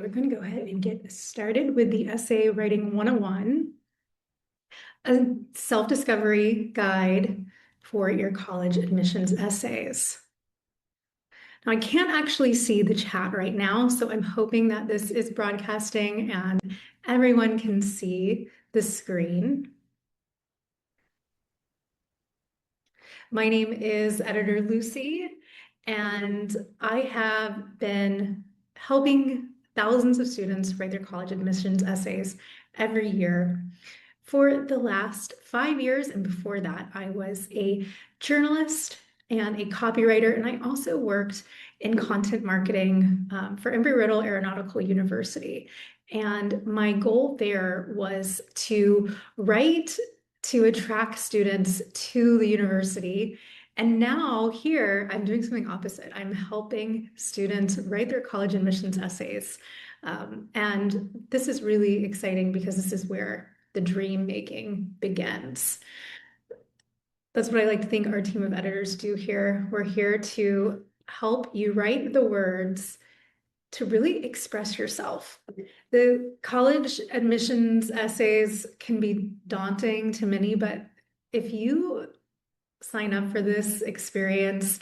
we're going to go ahead and get started with the Essay Writing 101, a self-discovery guide for your college admissions essays. Now, I can't actually see the chat right now, so I'm hoping that this is broadcasting and everyone can see the screen. My name is Editor Lucy, and I have been helping thousands of students write their college admissions essays every year for the last 5 years. And before that, I was a journalist and a copywriter, and I also worked in content marketing for Embry-Riddle Aeronautical University. And my goal there was to write to attract students to the university. And now here, I'm doing something opposite. I'm helping students write their college admissions essays. And this is really exciting because this is where the dream making begins. That's what I like to think our team of editors do here. We're here to help you write the words to really express yourself. The college admissions essays can be daunting to many, but if you sign up for this experience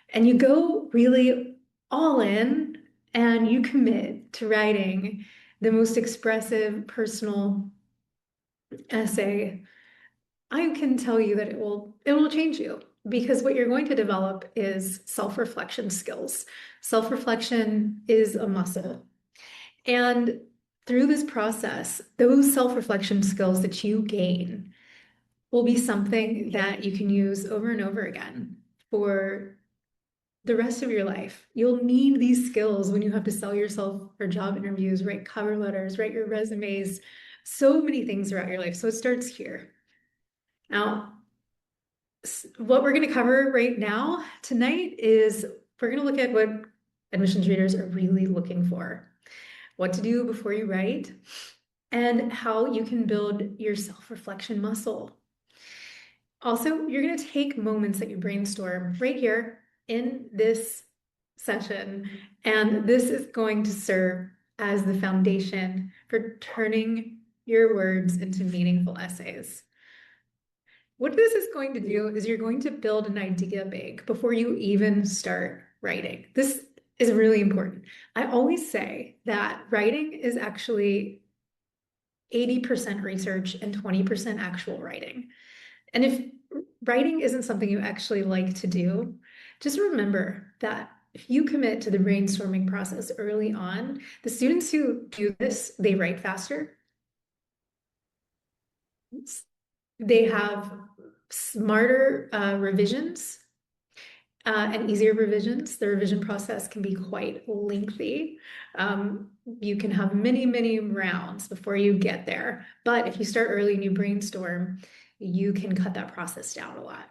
and you go really all in and you commit to writing the most expressive personal essay, I can tell you that it will change you, because what you're going to develop is self-reflection skills. Self-reflection is a muscle. And through this process, those self-reflection skills that you gain will be something that you can use over and over again for the rest of your life. You'll need these skills when you have to sell yourself for job interviews, write cover letters, write your resumes, so many things throughout your life. So it starts here. Now, what we're going to cover right now tonight is we're going to look at what admissions readers are really looking for, what to do before you write, and how you can build your self-reflection muscle. Also, you're going to take moments that you brainstorm right here in this session, and this is going to serve as the foundation for turning your words into meaningful essays. What this is going to do is you're going to build an idea bank before you even start writing. This is really important. I always say that writing is actually 80% research and 20% actual writing. And if writing isn't something you actually like to do, just remember that if you commit to the brainstorming process early on, the students who do this, they write faster. They have smarter revisions and easier revisions. The revision process can be quite lengthy. You can have many, many rounds before you get there. But if you start early and you brainstorm, you can cut that process down a lot.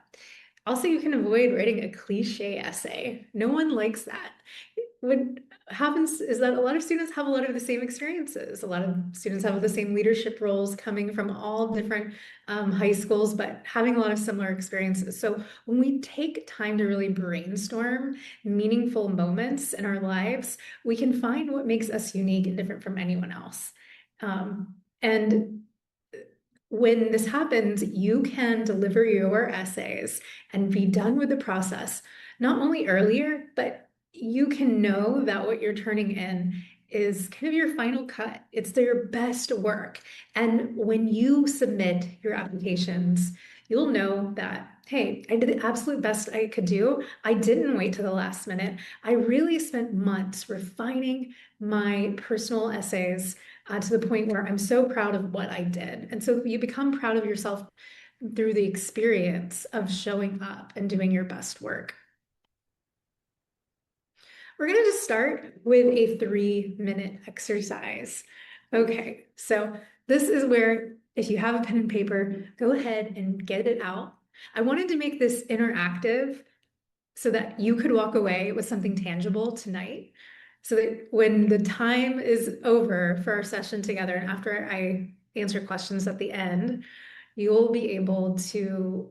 Also, you can avoid writing a cliche essay. No one likes that. What happens is that a lot of students have a lot of the same experiences. A lot of students have the same leadership roles coming from all different high schools, but having a lot of similar experiences. So when we take time to really brainstorm meaningful moments in our lives, we can find what makes us unique and different from anyone else. And when this happens, you can deliver your essays and be done with the process, not only earlier, but you can know that what you're turning in is kind of your final cut. It's your best work. And when you submit your applications, you'll know that, hey, I did the absolute best I could do. I didn't wait to the last minute. I really spent months refining my personal essays to the point where I'm so proud of what I did. And so you become proud of yourself through the experience of showing up and doing your best work. We're going to just start with a 3-minute exercise. Okay, so this is where, if you have a pen and paper, go ahead and get it out. I wanted to make this interactive so that you could walk away with something tangible tonight, so that when the time is over for our session together and after I answer questions at the end, you'll be able to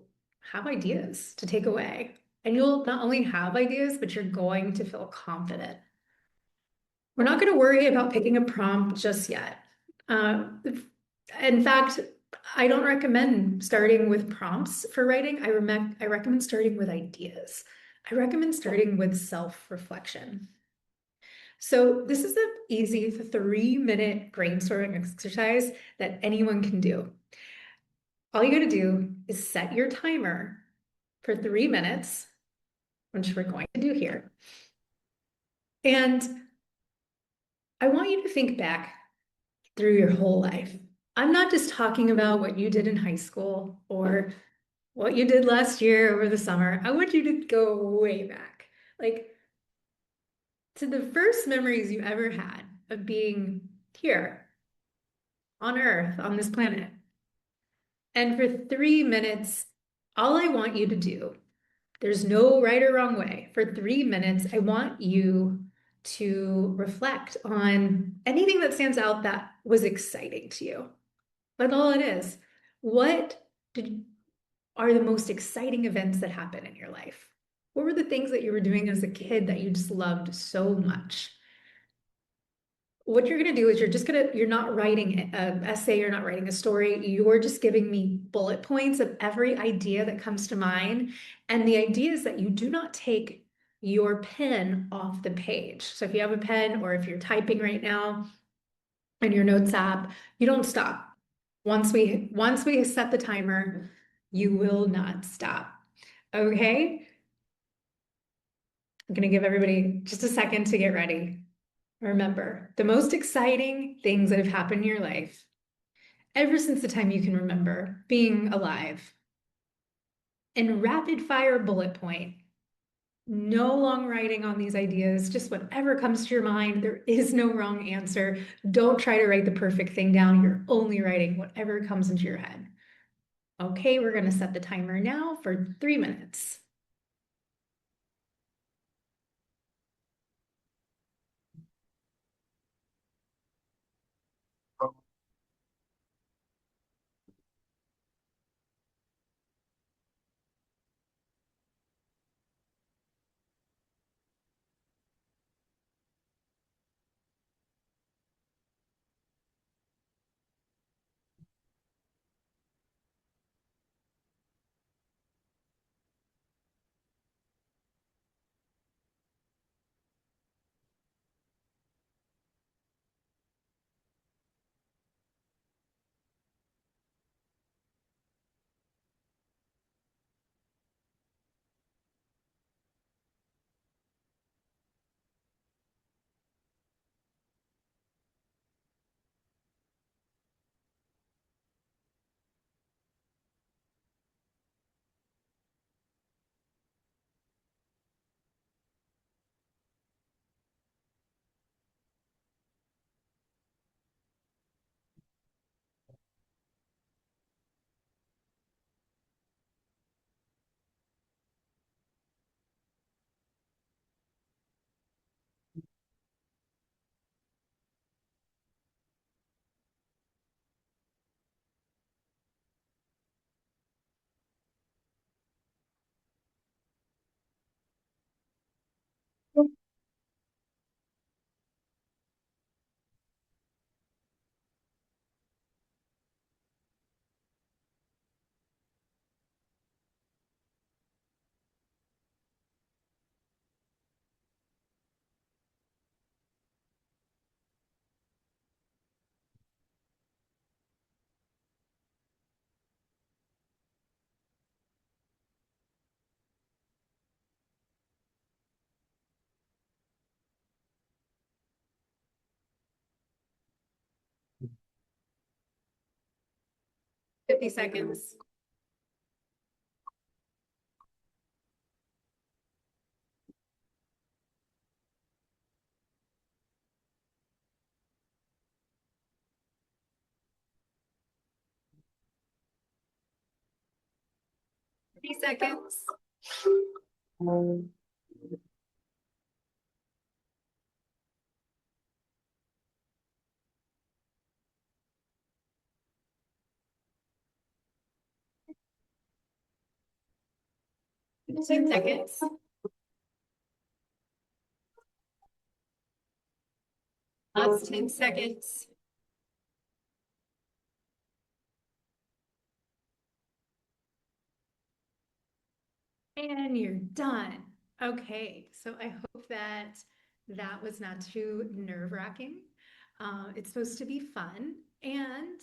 have ideas to take away. And you'll not only have ideas, but you're going to feel confident. We're not going to worry about picking a prompt just yet. Uh, in fact, I don't recommend starting with prompts for writing. I recommend starting with ideas. I recommend starting with self-reflection. So this is an easy 3-minute brainstorming exercise that anyone can do. All you got to do is set your timer for 3 minutes, which we're going to do here. And I want you to think back through your whole life. I'm not just talking about what you did in high school or what you did last year over the summer. I want you to go way back, like to the first memories you ever had of being here on Earth, on this planet. And for 3 minutes, all I want you to do, there's no right or wrong way. For 3 minutes, I want you to reflect on anything that stands out that was exciting to you. That's all it is. What did are the most exciting events that happen in your life? What were the things that you were doing as a kid that you just loved so much? What you're going to do is you're not writing an essay, you're not writing a story, you're just giving me bullet points of every idea that comes to mind. And the idea is that you do not take your pen off the page. So if you have a pen or if you're typing right now in your notes app, you don't stop. Once we set the timer, you will not stop. Okay? I'm gonna give everybody just a second to get ready. Remember, the most exciting things that have happened in your life, ever since the time you can remember being alive, and rapid fire bullet point. No long writing on these ideas, just whatever comes to your mind. There is no wrong answer. Don't try to write the perfect thing down. You're only writing whatever comes into your head. Okay, we're going to set the timer now for 3 minutes. Oh, 50 seconds. 30 seconds. 15 seconds. Last 10 seconds. And you're done. Okay, so I hope that that was not too nerve-wracking. It's supposed to be fun, and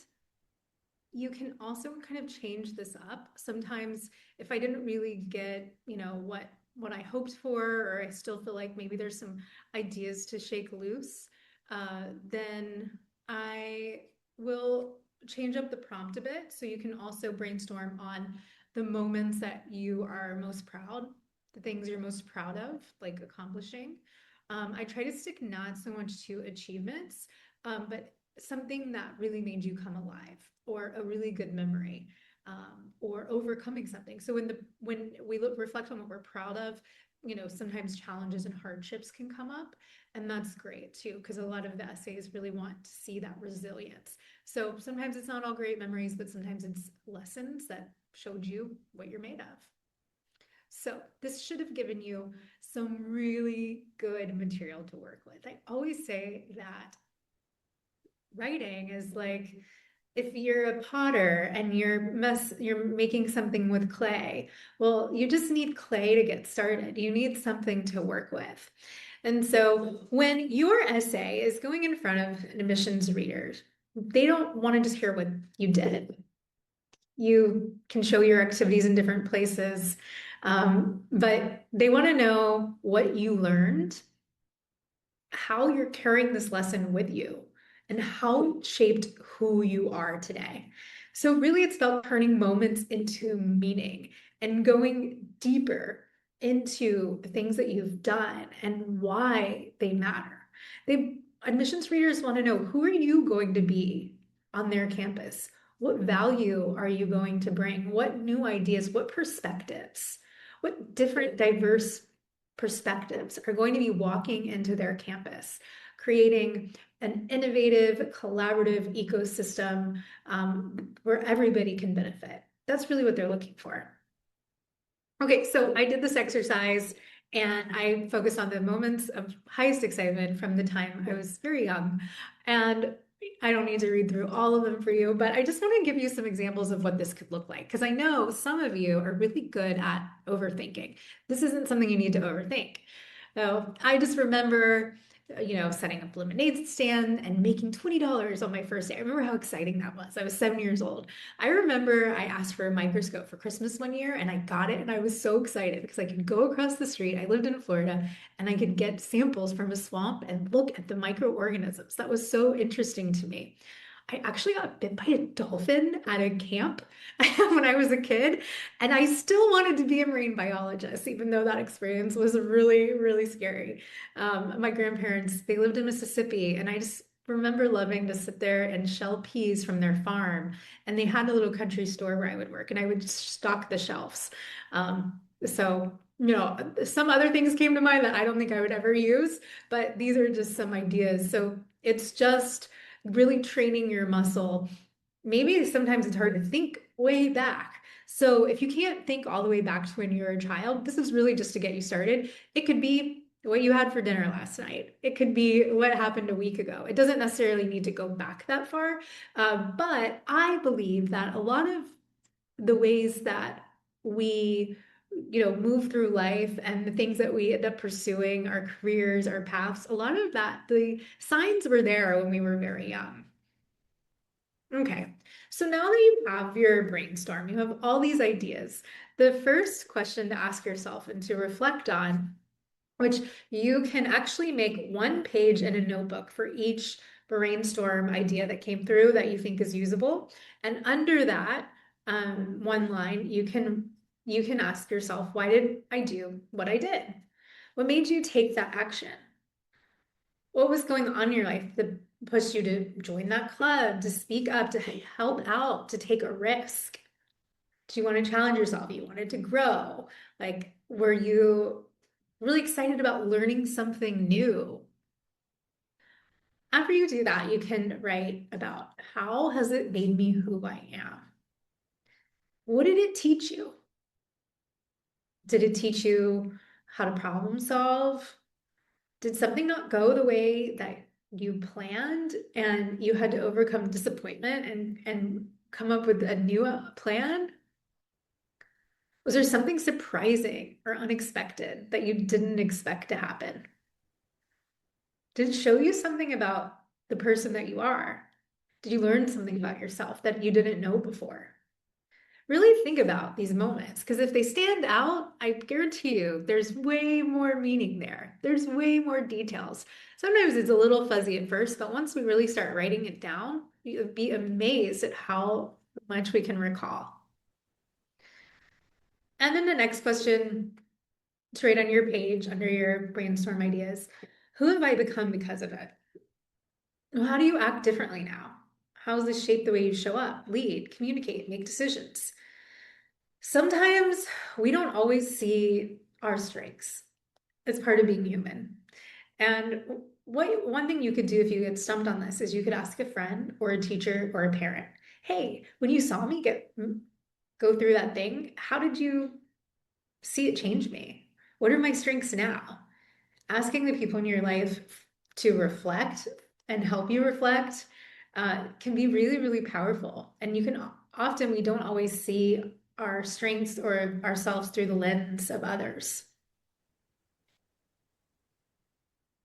you can also kind of change this up. Sometimes if I didn't really get, what I hoped for, or I still feel like maybe there's some ideas to shake loose, then I will change up the prompt a bit. So you can also brainstorm on the moments that you are most proud, the things you're most proud of, like accomplishing. I try to stick not so much to achievements, but something that really made you come alive, or a really good memory, or overcoming something. So when we reflect on what we're proud of, sometimes challenges and hardships can come up, and that's great too, because a lot of the essays really want to see that resilience. So sometimes it's not all great memories, but sometimes it's lessons that showed you what you're made of. So this should have given you some really good material to work with. I always say that writing is like, if you're a potter and you're making something with clay, well, you just need clay to get started. You need something to work with. And so when your essay is going in front of an admissions reader, they don't want to just hear what you did. You can show your activities in different places, but they want to know what you learned, how you're carrying this lesson with you, and how it shaped who you are today. So really it's about turning moments into meaning and going deeper into the things that you've done and why they matter. Admissions readers want to know, who are you going to be on their campus? What value are you going to bring? What new ideas, what perspectives, what different diverse perspectives are going to be walking into their campus, creating an innovative, collaborative ecosystem, where everybody can benefit. That's really what they're looking for. Okay, so I did this exercise and I focused on the moments of highest excitement from the time I was very young. And I don't need to read through all of them for you, but I just want to give you some examples of what this could look like, because I know some of you are really good at overthinking. This isn't something you need to overthink. So I just remember, setting up lemonade stand and making $20 on my first day. I remember how exciting that was. I was 7 years old. I remember I asked for a microscope for Christmas one year and I got it, and I was so excited because I could go across the street. I lived in Florida, and I could get samples from a swamp and look at the microorganisms. That was so interesting to me. I actually got bit by a dolphin at a camp when I was a kid, and I still wanted to be a marine biologist, even though that experience was really, really scary. My grandparents, they lived in Mississippi, and I just remember loving to sit there and shell peas from their farm. And they had a little country store where I would work, and I would stock the shelves. So, some other things came to mind that I don't think I would ever use, but these are just some ideas. So it's just really training your muscle. Maybe sometimes it's hard to think way back. So if you can't think all the way back to when you were a child, this is really just to get you started. It could be what you had for dinner last night. It could be what happened a week ago. It doesn't necessarily need to go back that far. But I believe that a lot of the ways that we move through life and the things that we end up pursuing, our careers, our paths, a lot of that, the signs were there when we were very young. Okay, so now that you have your brainstorm, you have all these ideas, the first question to ask yourself and to reflect on, which you can actually make one page in a notebook for each brainstorm idea that came through that you think is usable. And under that, one line, you can ask yourself, why did I do what I did? What made you take that action? What was going on in your life that pushed you to join that club, to speak up, to help out, to take a risk? Do you want to challenge yourself? You wanted to grow? Like, were you really excited about learning something new? After you do that, you can write about, how has it made me who I am? What did it teach you? Did it teach you how to problem solve? Did something not go the way that you planned and you had to overcome disappointment and come up with a new plan? Was there something surprising or unexpected that you didn't expect to happen? Did it show you something about the person that you are? Did you learn something about yourself that you didn't know before? Really think about these moments, because if they stand out, I guarantee you there's way more meaning there. There's way more details. Sometimes it's a little fuzzy at first, but once we really start writing it down, you'd be amazed at how much we can recall. And then the next question to write on your page under your brainstorm ideas, who have I become because of it? Well, how do you act differently now? How does this shape the way you show up, lead, communicate, make decisions? Sometimes we don't always see our strengths. It's part of being human. And one thing you could do if you get stumped on this is you could ask a friend or a teacher or a parent, hey, when you saw me go through that thing, how did you see it change me? What are my strengths now? Asking the people in your life to reflect and help you reflect can be really, really powerful. And you can often, we don't always see our strengths or ourselves through the lens of others.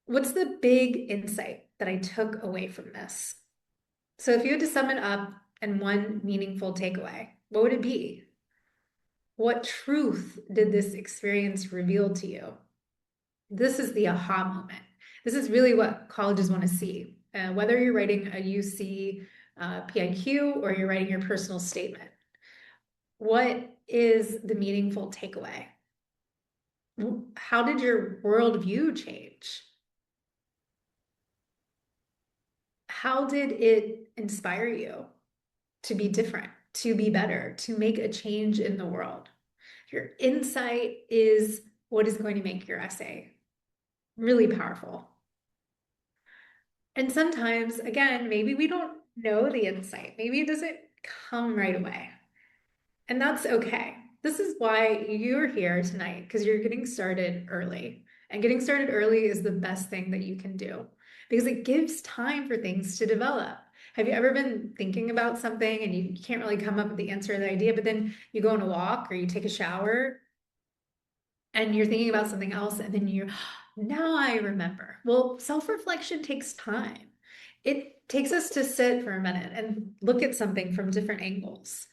What's the big insight that I took away from this? So if you had to sum it up in one meaningful takeaway, what would it be? What truth did this experience reveal to you? This is the aha moment. This is really what colleges want to see. Whether you're writing a UC PIQ or you're writing your personal statement, what is the meaningful takeaway? How did your worldview change? How did it inspire you to be different, to be better, to make a change in the world? Your insight is what is going to make your essay really powerful. And sometimes, again, maybe we don't know the insight. Maybe it doesn't come right away. And that's okay. This is why you're here tonight, because you're getting started early. And getting started early is the best thing that you can do because it gives time for things to develop. Have you ever been thinking about something and you can't really come up with the answer or the idea, but then you go on a walk or you take a shower and you're thinking about something else and then now I remember. Well, self-reflection takes time. It takes us to sit for a minute and look at something from different angles.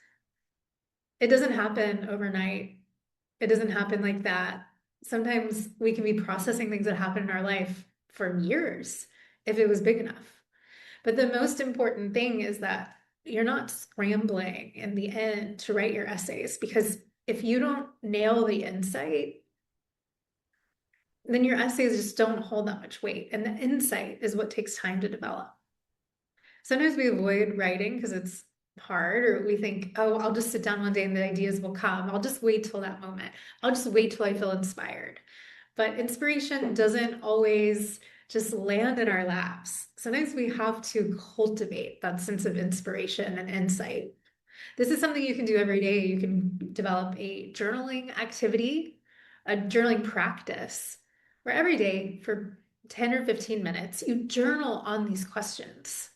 It doesn't happen overnight. It doesn't happen like that. Sometimes we can be processing things that happen in our life for years if it was big enough. But the most important thing is that you're not scrambling in the end to write your essays, because if you don't nail the insight, then your essays just don't hold that much weight. And the insight is what takes time to develop. Sometimes we avoid writing because it's hard, or we think, oh, I'll just sit down one day and the ideas will come. I'll just wait till that moment. I'll just wait till I feel inspired. But inspiration doesn't always just land in our laps. Sometimes we have to cultivate that sense of inspiration and insight. This is something you can do every day. You can develop a journaling activity, a journaling practice, where every day for 10 or 15 minutes, you journal on these questions.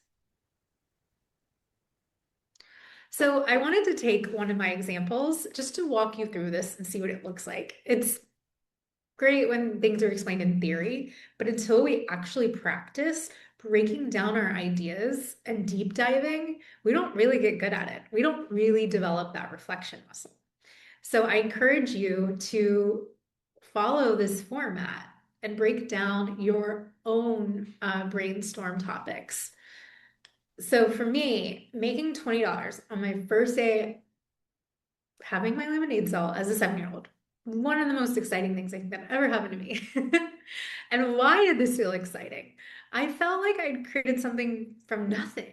So I wanted to take one of my examples just to walk you through this and see what it looks like. It's great when things are explained in theory, but until we actually practice breaking down our ideas and deep diving, we don't really get good at it. We don't really develop that reflection muscle. So I encourage you to follow this format and break down your own brainstorm topics. So for me, making $20 on my first day having my lemonade sale as a 7-year-old, one of the most exciting things I think that ever happened to me. And why did this feel exciting? I felt like I'd created something from nothing.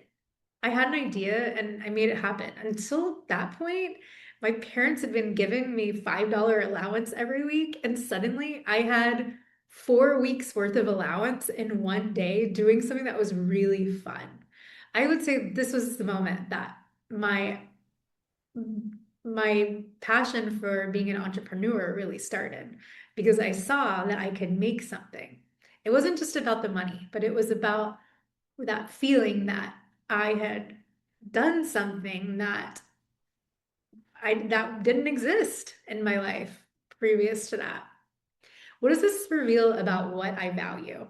I had an idea and I made it happen. Until that point, my parents had been giving me $5 allowance every week, and suddenly I had 4 weeks worth of allowance in one day doing something that was really fun. I would say this was the moment that my passion for being an entrepreneur really started, because I saw that I could make something. It wasn't just about the money, but it was about that feeling that I had done something that didn't exist in my life previous to that. What does this reveal about what I value?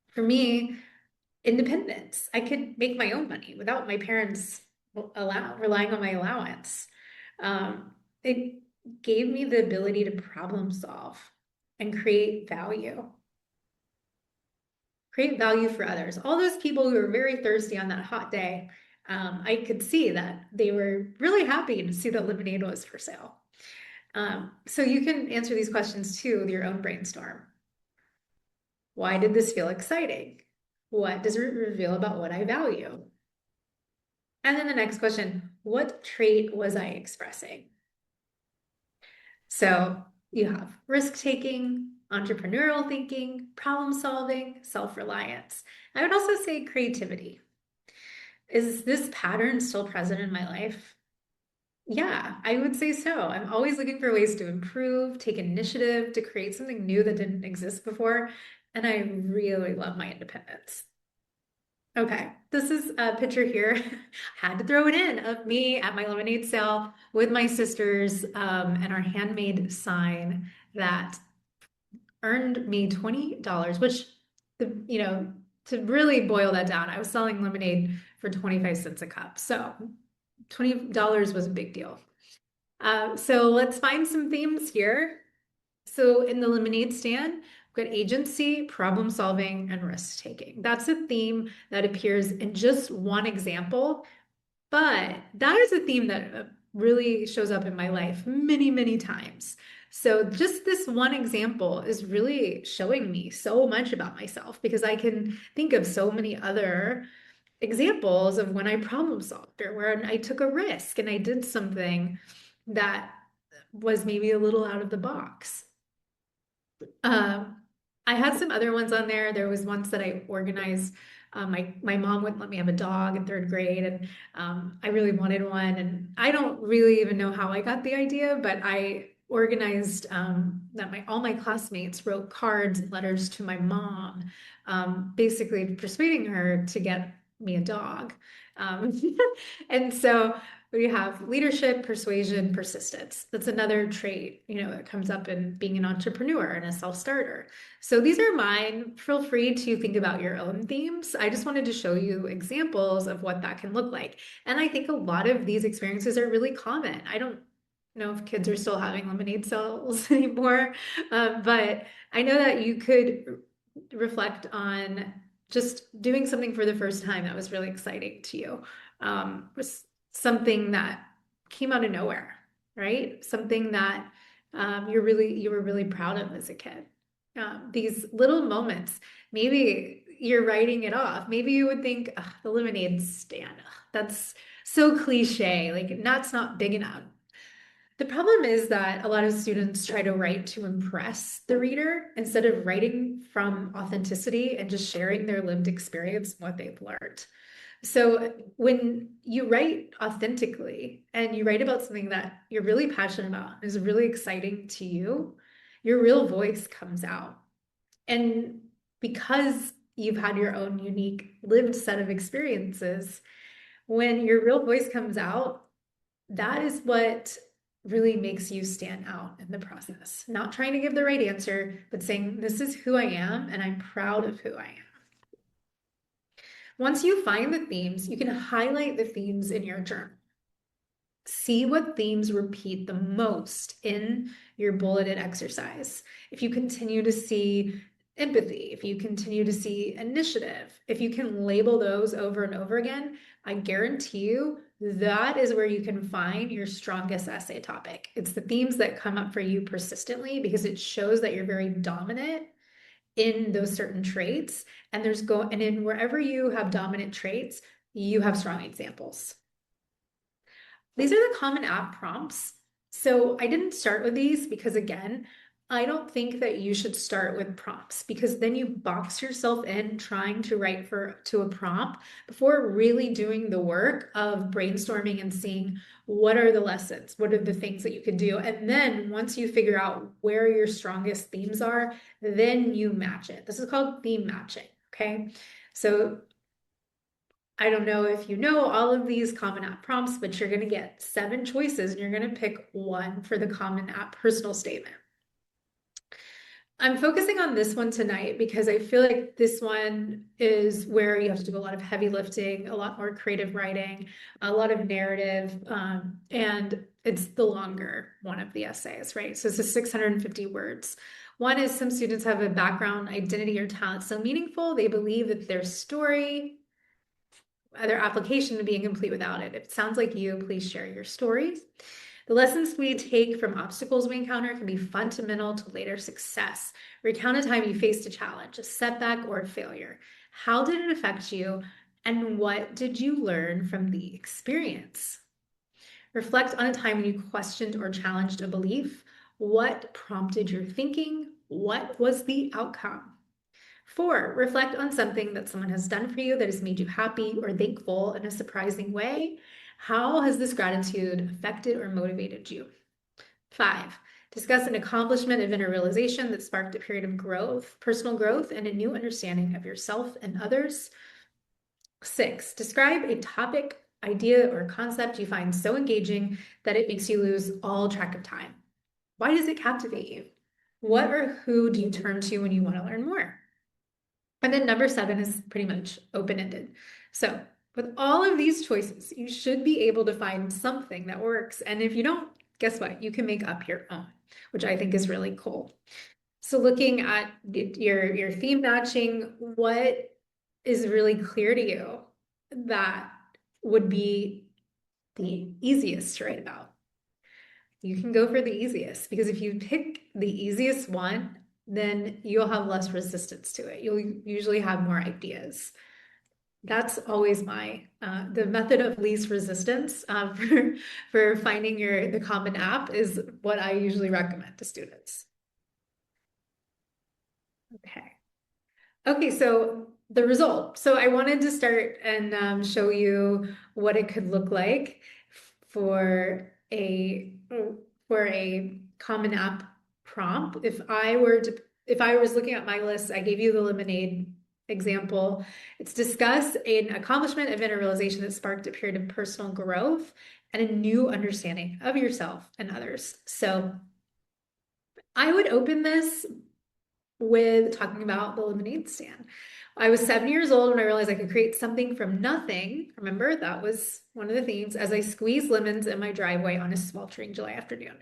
For me, independence. I could make my own money without my parents relying on my allowance. It gave me the ability to problem solve and create value for others. All those people who were very thirsty on that hot day, I could see that they were really happy to see that lemonade was for sale. So you can answer these questions too with your own brainstorm. Why did this feel exciting? What does it reveal about what I value? And then the next question, what trait was I expressing? So you have risk-taking, entrepreneurial thinking, problem-solving, self-reliance. I would also say creativity. Is this pattern still present in my life? Yeah, I would say so. I'm always looking for ways to improve, take initiative, to create something new that didn't exist before. And I really love my independence. Okay, this is a picture here. Had to throw it in of me at my lemonade sale with my sisters and our handmade sign that earned me $20, which to really boil that down, I was selling lemonade for 25 cents a cup. So $20 was a big deal. So let's find some themes here. So in the lemonade stand, we've got agency, problem solving, and risk taking. That's a theme that appears in just one example, but that is a theme that really shows up in my life many, many times. So just this one example is really showing me so much about myself because I can think of so many other examples of when I problem solved or where I took a risk and I did something that was maybe a little out of the box. Um, I had some other ones on there. There was once that I organized. My mom wouldn't let me have a dog in third grade, and I really wanted one. And I don't really even know how I got the idea, but I organized that all my classmates wrote cards and letters to my mom, basically persuading her to get me a dog. Um, and so we have leadership, persuasion, persistence. That's another trait, that comes up in being an entrepreneur and a self-starter. So these are mine. Feel free to think about your own themes. I just wanted to show you examples of what that can look like. And I think a lot of these experiences are really common. I don't know if kids are still having lemonade sales anymore, but I know that you could reflect on just doing something for the first time that was really exciting to you. Was something that came out of nowhere, right? Something that you were really proud of as a kid. These little moments, maybe you're writing it off. Maybe you would think, "Ugh, the lemonade stand, ugh, that's so cliche, like that's not big enough." The problem is that a lot of students try to write to impress the reader instead of writing from authenticity and just sharing their lived experience and what they've learned. So when you write authentically and you write about something that you're really passionate about, is really exciting to you, your real voice comes out. And because you've had your own unique lived set of experiences, when your real voice comes out, that is what really makes you stand out in the process. Not trying to give the right answer, but saying, this is who I am, and I'm proud of who I am. Once you find the themes, you can highlight the themes in your journal. See what themes repeat the most in your bulleted exercise. If you continue to see empathy, if you continue to see initiative, if you can label those over and over again, I guarantee you that is where you can find your strongest essay topic. It's the themes that come up for you persistently because it shows that you're very dominant in those certain traits. And in wherever you have dominant traits, you have strong examples. These are the common app prompts. So I didn't start with these because, again, I don't think that you should start with prompts because then you box yourself in trying to write to a prompt before really doing the work of brainstorming and seeing what are the lessons, what are the things that you can do. And then once you figure out where your strongest themes are, then you match it. This is called theme matching, okay? So I don't know if you know all of these Common App prompts, but you're going to get 7 choices and you're going to pick one for the Common App personal statement. I'm focusing on this one tonight because I feel like this one is where you have to do a lot of heavy lifting, a lot more creative writing, a lot of narrative, and it's the longer one of the essays, right? So it's a 650 words. One is some students have a background, identity, or talent so meaningful, they believe that their story, their application would be incomplete without it. If it sounds like you, please share your stories. The lessons we take from obstacles we encounter can be fundamental to later success. Recount a time you faced a challenge, a setback, or a failure. How did it affect you, and what did you learn from the experience? Reflect on a time when you questioned or challenged a belief. What prompted your thinking? What was the outcome? 4, reflect on something that someone has done for you that has made you happy or thankful in a surprising way. How has this gratitude affected or motivated you? 5, discuss an accomplishment, event, or realization that sparked a period of growth, personal growth, and a new understanding of yourself and others. 6, describe a topic, idea, or concept you find so engaging that it makes you lose all track of time. Why does it captivate you? What or who do you turn to when you want to learn more? And then number 7 is pretty much open-ended. So with all of these choices, you should be able to find something that works. And if you don't, guess what? You can make up your own, which I think is really cool. So looking at your theme matching, what is really clear to you that would be the easiest to write about? You can go for the easiest, because if you pick the easiest one, then you'll have less resistance to it. You'll usually have more ideas. That's always my the method of least resistance for finding the Common App is what I usually recommend to students. Okay. Okay, so the result. So I wanted to start and show you what it could look like for a for a Common App prompt. If I was looking at my list, I gave you the lemonade example. It's discuss an accomplishment, event, or realization that sparked a period of personal growth and a new understanding of yourself and others. So I would open this with talking about the lemonade stand. I was 7 years old when I realized I could create something from nothing. Remember, that was one of the themes, as I squeezed lemons in my driveway on a sweltering July afternoon.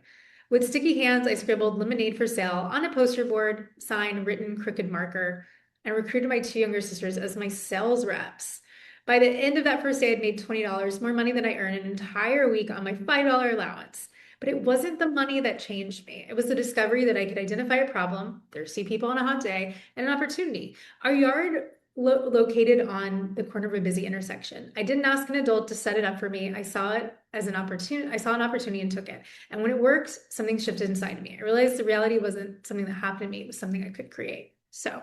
With sticky hands, I scribbled lemonade for sale on a poster board, sign, written crooked marker, and recruited my 2 younger sisters as my sales reps. By the end of that first day, I'd made $20, more money than I earned an entire week on my $5 allowance. But it wasn't the money that changed me. It was the discovery that I could identify a problem, thirsty people on a hot day, and an opportunity. Our yard located on the corner of a busy intersection. I didn't ask an adult to set it up for me. I saw it as an opportunity. I saw an opportunity and took it. And when it worked, something shifted inside of me. I realized the reality wasn't something that happened to me. It was something I could create. So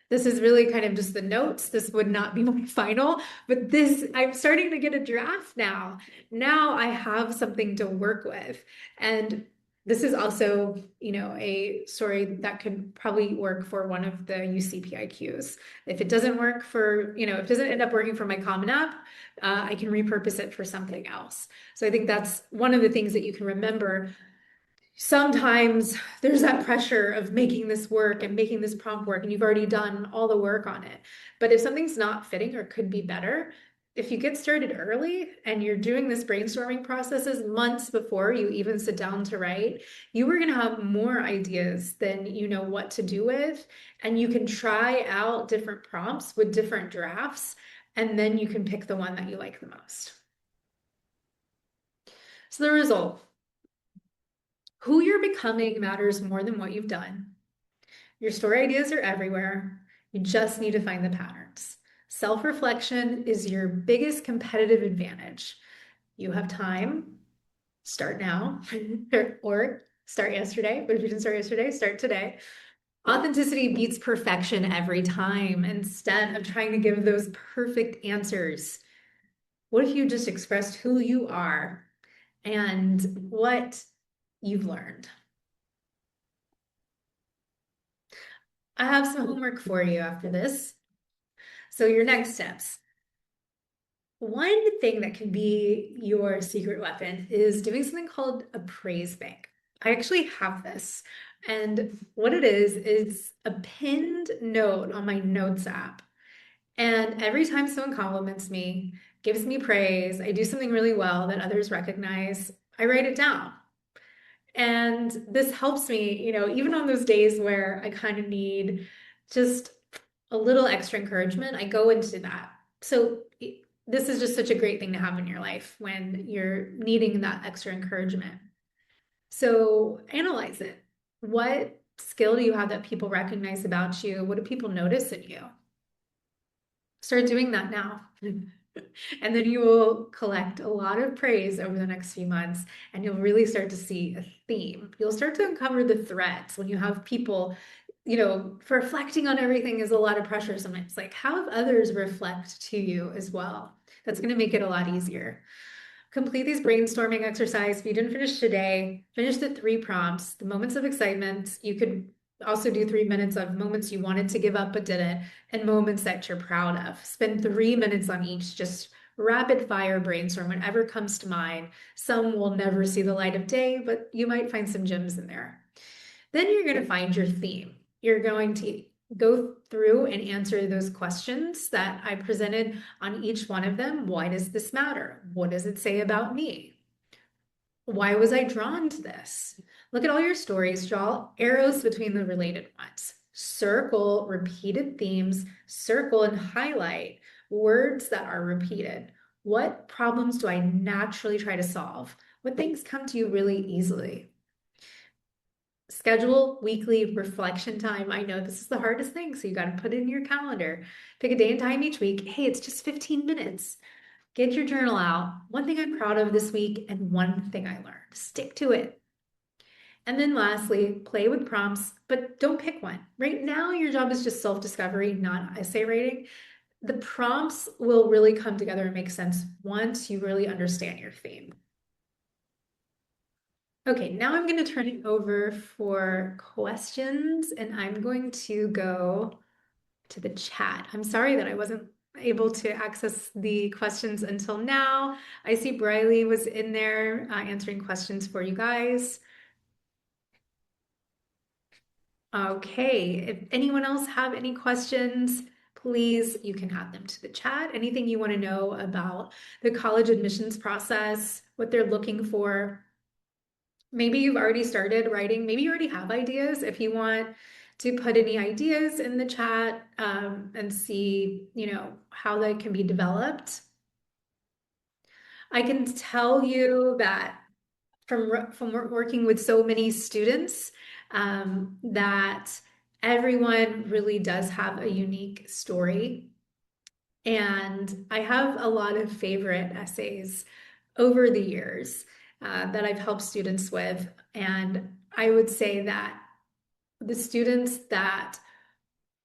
this is really kind of just the notes. This would not be my final, but I'm starting to get a draft now. Now I have something to work with. And this is also, a story that could probably work for one of the UCPIQs. If it doesn't work if it doesn't end up working for my Common App, I can repurpose it for something else. So I think that's one of the things that you can remember. Sometimes there's that pressure of making this work and making this prompt work, and you've already done all the work on it. But if something's not fitting or could be better, if you get started early and you're doing this brainstorming processes months before you even sit down to write, you are going to have more ideas than you know what to do with. And you can try out different prompts with different drafts, and then you can pick the one that you like the most. So the result. Who you're becoming matters more than what you've done. Your story ideas are everywhere. You just need to find the patterns. Self-reflection is your biggest competitive advantage. You have time, start now, or start yesterday. But if you didn't start yesterday, start today. Authenticity beats perfection every time. Instead of trying to give those perfect answers, what if you just expressed who you are and what you've learned? I have some homework for you after this. So your next steps. One thing that can be your secret weapon is doing something called a praise bank. I actually have this. And what it is a pinned note on my notes app. And every time someone compliments me, gives me praise, I do something really well that others recognize, I write it down. And this helps me, even on those days where I kind of need just a little extra encouragement, I go into that. So this is just such a great thing to have in your life when you're needing that extra encouragement. So analyze it. What skill do you have that people recognize about you? What do people notice in you? Start doing that now. And then you will collect a lot of praise over the next few months, and you'll really start to see a theme. You'll start to uncover the threads when you have people, reflecting on everything is a lot of pressure sometimes. Like, how have others reflect to you as well? That's going to make it a lot easier. Complete these brainstorming exercise. If you didn't finish today, finish the 3 prompts, the moments of excitement. You could also do 3 minutes of moments you wanted to give up but didn't, and moments that you're proud of. Spend 3 minutes on each, just rapid fire brainstorm, whatever comes to mind. Some will never see the light of day, but you might find some gems in there. Then you're going to find your theme. You're going to go through and answer those questions that I presented on each one of them. Why does this matter? What does it say about me? Why was I drawn to this? Look at all your stories, draw arrows between the related ones. Circle repeated themes, circle and highlight words that are repeated. What problems do I naturally try to solve? What things come to you really easily? Schedule weekly reflection time. I know this is the hardest thing, so you got to put it in your calendar. Pick a day and time each week. Hey, it's just 15 minutes. Get your journal out. One thing I'm proud of this week and one thing I learned. Stick to it. And then lastly, play with prompts, but don't pick one. Right now, your job is just self-discovery, not essay writing. The prompts will really come together and make sense once you really understand your theme. Okay, now I'm going to turn it over for questions, and I'm going to go to the chat. I'm sorry that I wasn't able to access the questions until now. I see Briley was in there answering questions for you guys. Okay, if anyone else have any questions, please, you can add them to the chat. Anything you want to know about the college admissions process, what they're looking for. Maybe you've already started writing. Maybe you already have ideas. If you want to put any ideas in the chat and see, how they can be developed. I can tell you that from working with so many students, that everyone really does have a unique story. And I have a lot of favorite essays over the years that I've helped students with. And I would say that the students that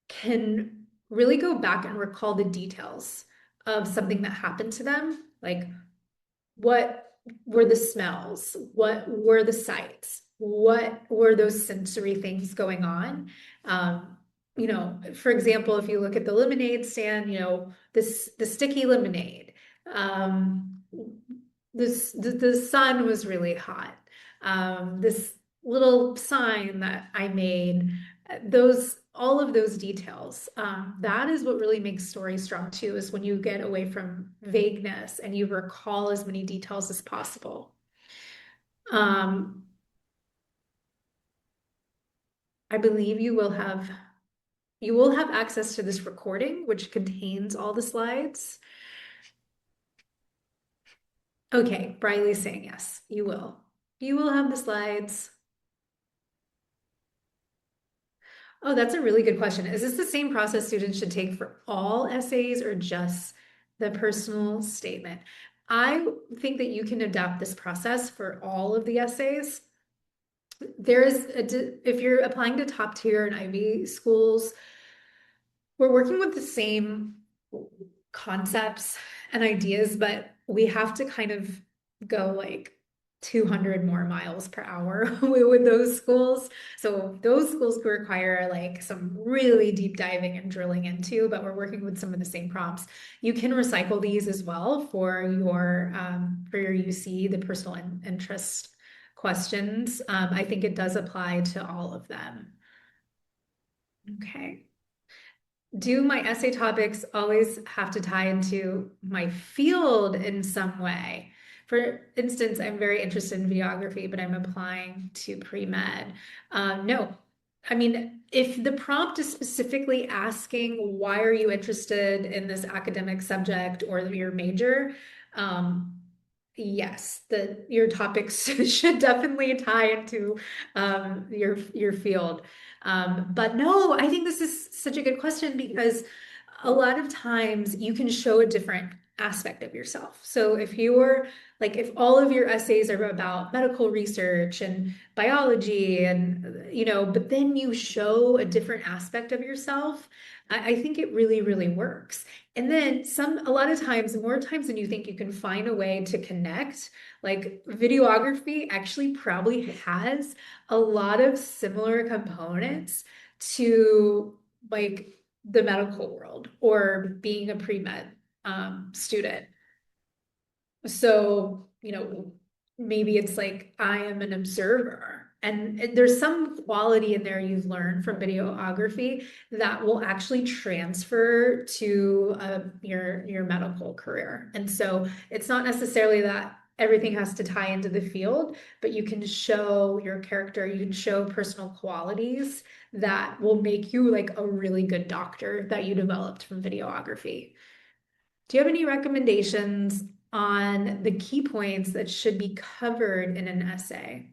can really go back and recall the details of something that happened to them, like what were the smells? What were the sights? What were those sensory things going on? For example, if you look at the lemonade stand, the sticky lemonade, the sun was really hot. This little sign that I made, all of those details, that is what really makes stories strong too, is when you get away from vagueness and you recall as many details as possible. I believe you will have access to this recording, which contains all the slides. Okay, Briley's saying yes, you will. You will have the slides. Oh, that's a really good question. Is this the same process students should take for all essays or just the personal statement? I think that you can adapt this process for all of the essays. If you're applying to top tier and Ivy schools, we're working with the same concepts and ideas, but we have to kind of go like 200 more miles per hour with those schools. So those schools require like some really deep diving and drilling into, but we're working with some of the same prompts. You can recycle these as well for your UC, the personal interest questions. I think it does apply to all of them. Okay. Do my essay topics always have to tie into my field in some way? For instance, I'm very interested in videography, but I'm applying to pre-med. No. I mean, if the prompt is specifically asking, why are you interested in this academic subject or your major? Um, yes, your topics should definitely tie into your field. But no, I think this is such a good question because a lot of times you can show a different aspect of yourself. So if all of your essays are about medical research and biology and, but then you show a different aspect of yourself, I think it really, really works. And then a lot of times, more times than you think, you can find a way to connect. Like videography actually probably has a lot of similar components to like the medical world or being a pre-med student. So, maybe it's like I am an observer. And there's some quality in there you've learned from videography that will actually transfer to your medical career. And so it's not necessarily that everything has to tie into the field, but you can show your character, you can show personal qualities that will make you like a really good doctor that you developed from videography. Do you have any recommendations on the key points that should be covered in an essay?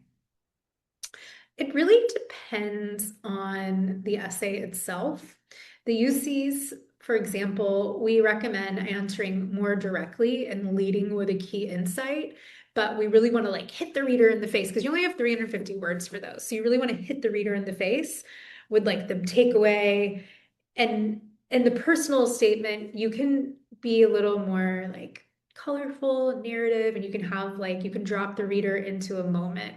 It really depends on the essay itself. The UCs, for example, we recommend answering more directly and leading with a key insight, but we really want to like hit the reader in the face because you only have 350 words for those. So you really want to hit the reader in the face with like the takeaway and the personal statement, you can be a little more like colorful narrative and you can drop the reader into a moment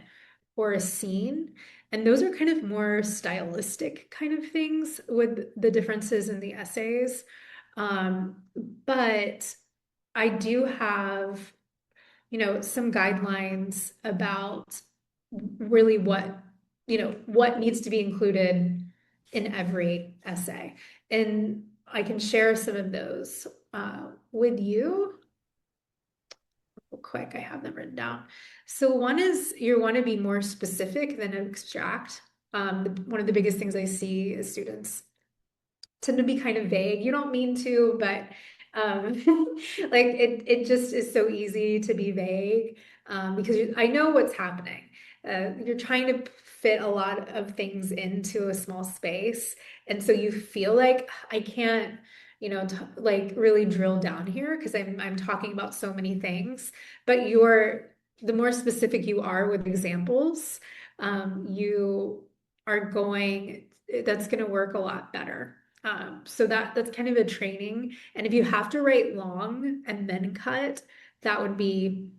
or a scene. And those are kind of more stylistic kind of things with the differences in the essays. Um, but I do have, some guidelines about really what needs to be included in every essay. And I can share some of those with you real quick. I have them written down. So one is you want to be more specific than abstract. One of the biggest things I see is students tend to be kind of vague. You don't mean to, but um, like it just is so easy to be vague because I know what's happening. You're trying to fit a lot of things into a small space, and so you feel like I can't, like really drill down here because I'm talking about so many things. But the more specific you are with examples, you are going. That's going to work a lot better. So that's kind of a training. And if you have to write long and then cut, that would be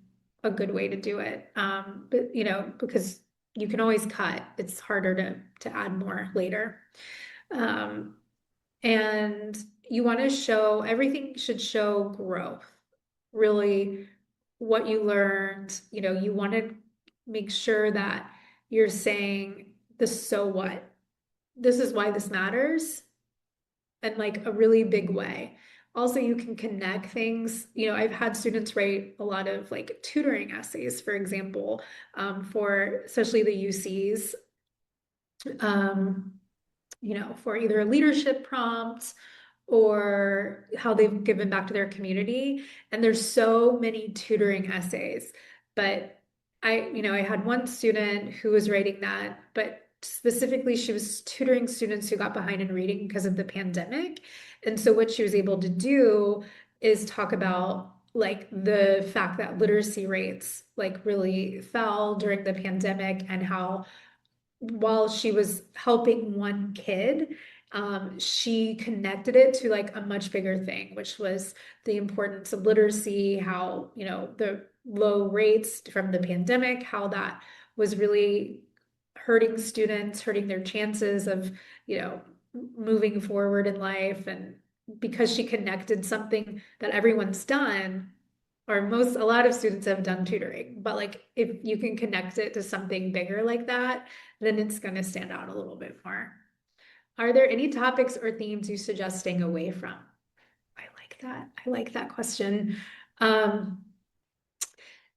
a good way to do it. But because you can always cut, it's harder to add more later. Um, and you want to show everything should show growth, really what you learned. You want to make sure that you're saying the so what. This is why this matters in like a really big way. Also, you can connect things. I've had students write a lot of like tutoring essays, for example, for especially the UCs, um, for either a leadership prompt or how they've given back to their community. And there's so many tutoring essays, but I had one student who was writing that, but specifically she was tutoring students who got behind in reading because of the pandemic. And so what she was able to do is talk about like the fact that literacy rates like really fell during the pandemic and how while she was helping one kid, she connected it to like a much bigger thing, which was the importance of literacy, how, the low rates from the pandemic, how that was really hurting students, hurting their chances of, you know, moving forward in life. And because she connected something that everyone's done, or a lot of students have done tutoring, but like if you can connect it to something bigger like that, then it's going to stand out a little bit more. Are there any topics or themes you suggest staying away from? I like that. I like that question. Um,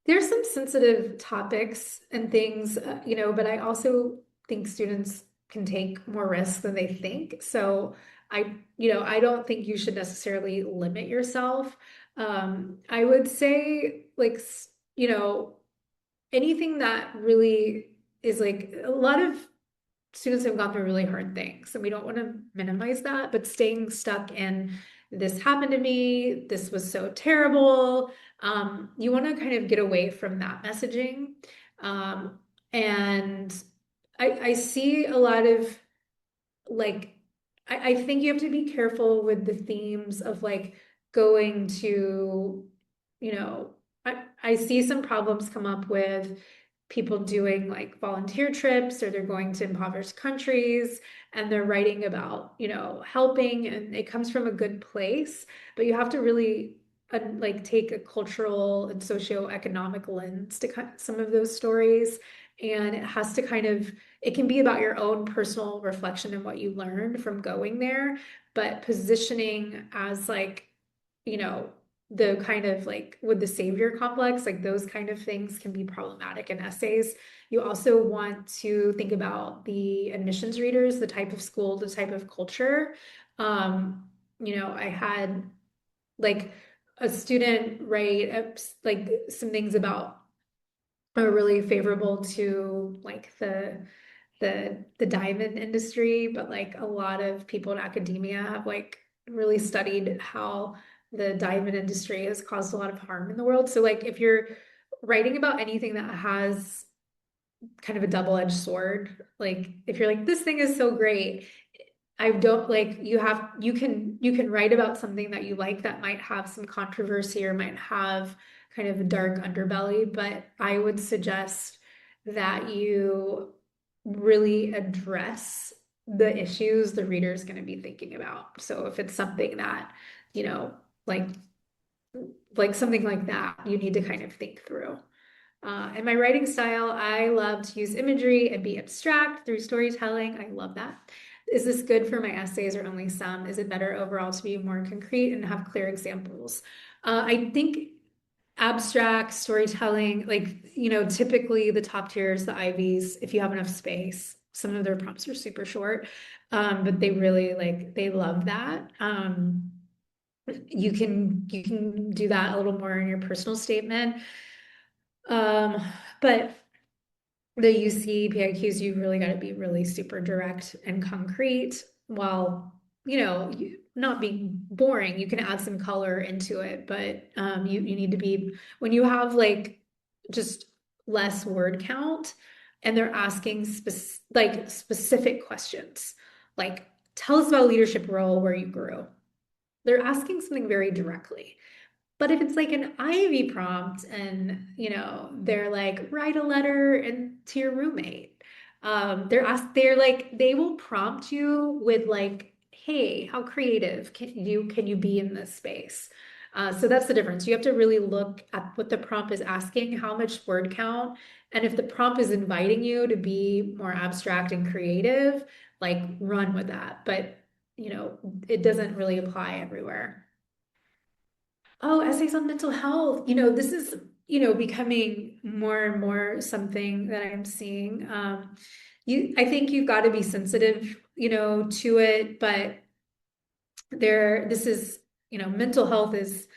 there's some sensitive topics and things, but I also think students can take more risks than they think. So I don't think you should necessarily limit yourself. I would say like, anything that really is like a lot of students have gone through really hard things, and we don't want to minimize that, but staying stuck in this happened to me, this was so terrible. You want to kind of get away from that messaging. And I see a lot of like I think you have to be careful with the themes of like going to, you know, I see some problems come up with people doing like volunteer trips, or they're going to impoverished countries and they're writing about, helping, and it comes from a good place, but you have to really like take a cultural and socioeconomic lens to some of those stories. And it has to kind of, it can be about your own personal reflection and what you learned from going there, but positioning as like, you know, the kind of like with the savior complex, like those kind of things can be problematic in essays. You also want to think about the admissions readers, the type of school, the type of culture. I had like a student write like some things about are really favorable to like the diamond industry, but like a lot of people in academia have like really studied how the diamond industry has caused a lot of harm in the world. So like if you're writing about anything that has kind of a double-edged sword, like if you're like, this thing is so great, I don't like you can write about something that you like that might have some controversy or might have kind of a dark underbelly, but I would suggest that you really address the issues the reader is going to be thinking about. So if it's something that, you know, like something like that, you need to kind of think through. In my writing style, I love to use imagery and be abstract through storytelling. I love that. Is this good for my essays or only some? Is it better overall to be more concrete and have clear examples? I think abstract storytelling, like, typically the top tiers, the Ivies, if you have enough space, some of their prompts are super short, but they really they love that. You can do that a little more in your personal statement. Um, but the UC PIQs, you really got to be really super direct and concrete while, not being boring. You can add some color into it, but you need to be, when you have like just less word count and they're asking specific questions, like tell us about a leadership role where you grew. They're asking something very directly. But if it's like an Ivy prompt and, they're like, write a letter to your roommate. They will prompt you with like, hey, how creative can you be in this space? So that's the difference. You have to really look at what the prompt is asking, how much word count, and if the prompt is inviting you to be more abstract and creative, like run with that. But, it doesn't really apply everywhere. Oh, essays on mental health. This is, becoming more and more something that I'm seeing. I think you've got to be sensitive, to it, but this is, mental health is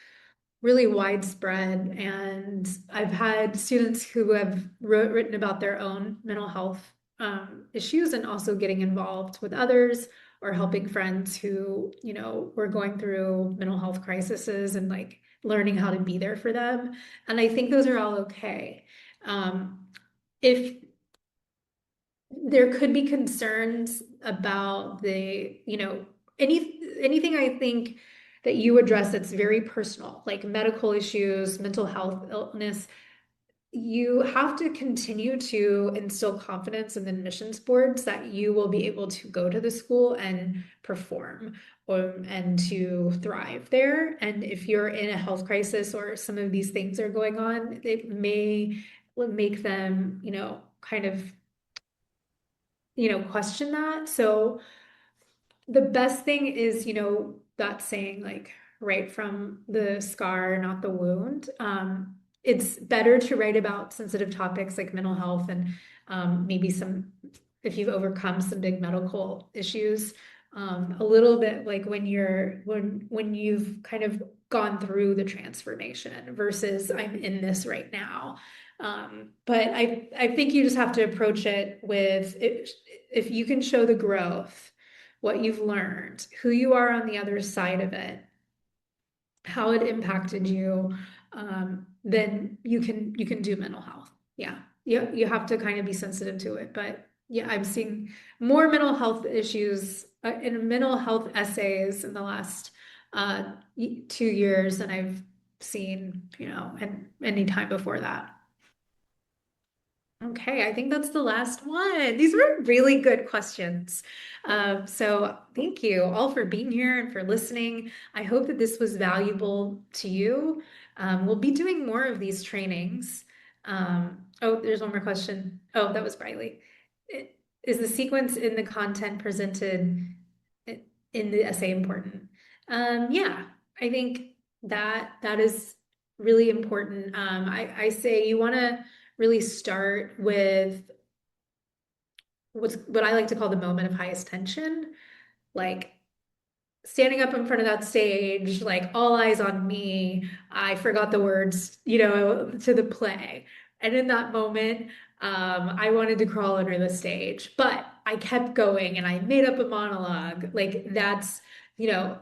really widespread. And I've had students who have written about their own mental health issues and also getting involved with others or helping friends who, were going through mental health crises and like learning how to be there for them. And I think those are all okay. If there could be concerns about anything I think that you address that's very personal, like medical issues, mental health, illness. You have to continue to instill confidence in the admissions boards that you will be able to go to the school and perform and to thrive there. And if you're in a health crisis or some of these things are going on, it may make them, kind of, question that. So the best thing is, that saying like write from the scar, not the wound. It's better to write about sensitive topics like mental health and maybe if you've overcome some big medical issues, a little bit like when you've kind of gone through the transformation versus I'm in this right now. But I think you just have to approach it with if you can show the growth, what you've learned, who you are on the other side of it, how it impacted you, then you can do mental health. Yeah. You have to kind of be sensitive to it. But yeah, I'm seeing more mental health issues in mental health essays in the last 2 years than I've seen, and any time before that. Okay, I think that's the last one. These were really good questions. So thank you all for being here and for listening. I hope that this was valuable to you. We'll be doing more of these trainings. Oh, there's one more question. Oh, that was Briley. Is the sequence in the content presented in the essay important? Yeah, I think that is really important. I say you want to really start with what I like to call the moment of highest tension, like standing up in front of that stage, like all eyes on me. I forgot the words, to the play. And in that moment, I wanted to crawl under the stage, but I kept going and I made up a monologue. Like that's, you know,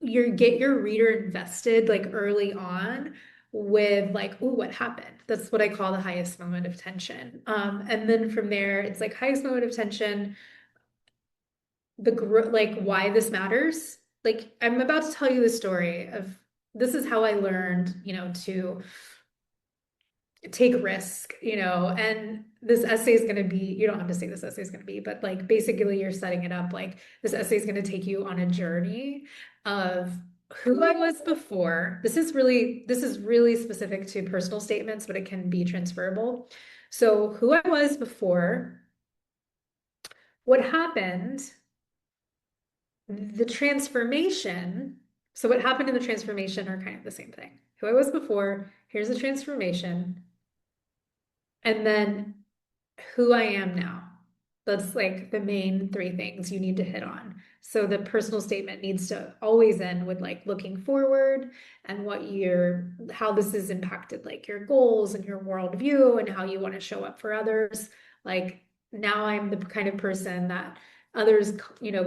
get your reader invested like early on with like, oh, what happened? That's what I call the highest moment of tension. And then from there, it's like highest moment of tension, like why this matters. Like I'm about to tell you the story of this is how I learned, to take risk, and this essay is going to be, you don't have to say this essay is going to be, but like basically you're setting it up like this essay is going to take you on a journey of who I was before. This is really specific to personal statements, but it can be transferable. So who I was before, what happened, the transformation. So what happened in the transformation are kind of the same thing. Who I was before, here's the transformation, and then who I am now. That's like the main three things you need to hit on. So the personal statement needs to always end with like looking forward and how this has impacted like your goals and your worldview and how you want to show up for others. Like now I'm the kind of person that others,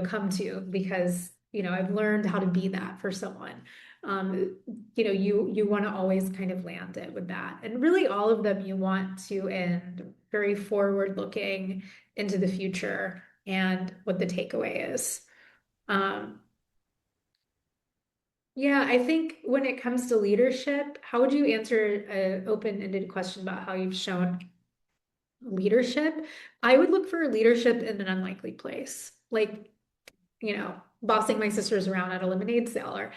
come to because, I've learned how to be that for someone. Um, you want to always kind of land it with that. And really all of them you want to end very forward looking into the future and what the takeaway is. Um, yeah, I think when it comes to leadership, how would you answer an open-ended question about how you've shown leadership? I would look for leadership in an unlikely place. Like, bossing my sisters around at a lemonade sale or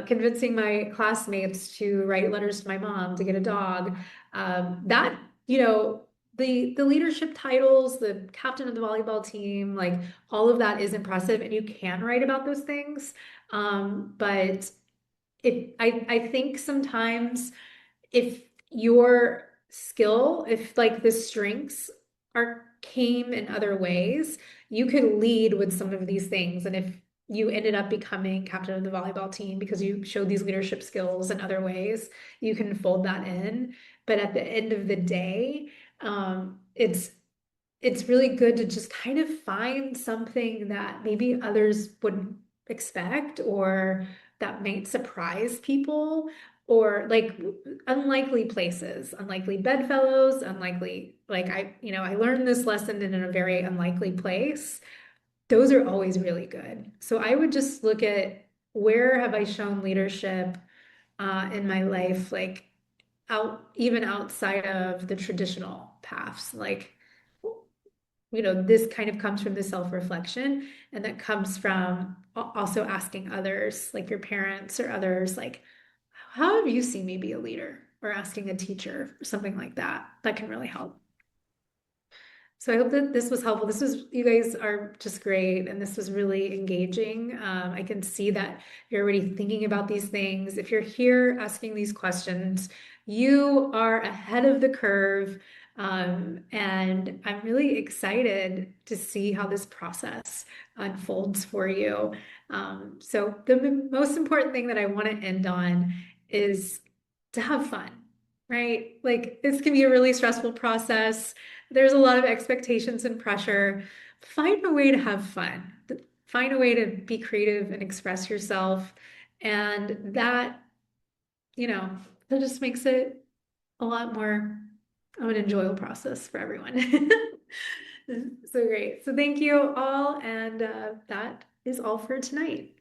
convincing my classmates to write letters to my mom to get a dog. That, the leadership titles, the captain of the volleyball team, like all of that is impressive and you can write about those things. But I think sometimes if your if like the strengths came in other ways, you could lead with some of these things. And if you ended up becoming captain of the volleyball team because you showed these leadership skills in other ways, you can fold that in. But at the end of the day, it's really good to just kind of find something that maybe others wouldn't expect or that might surprise people or like unlikely places, unlikely bedfellows, unlikely, like I learned this lesson in a very unlikely place. Those are always really good. So I would just look at where have I shown leadership in my life, like even outside of the traditional paths. Like, this kind of comes from the self-reflection, and that comes from also asking others, like your parents or others, like, how have you seen me be a leader? Or asking a teacher, or something like that. That can really help. So I hope that this was helpful. You guys are just great, and this was really engaging. I can see that you're already thinking about these things. If you're here asking these questions, you are ahead of the curve. And I'm really excited to see how this process unfolds for you. So the most important thing that I want to end on is to have fun, right? Like this can be a really stressful process. There's a lot of expectations and pressure. Find a way to have fun. Find a way to be creative and express yourself. And you know, that just makes it a lot more of an enjoyable process for everyone. So great. So thank you all. And that is all for tonight.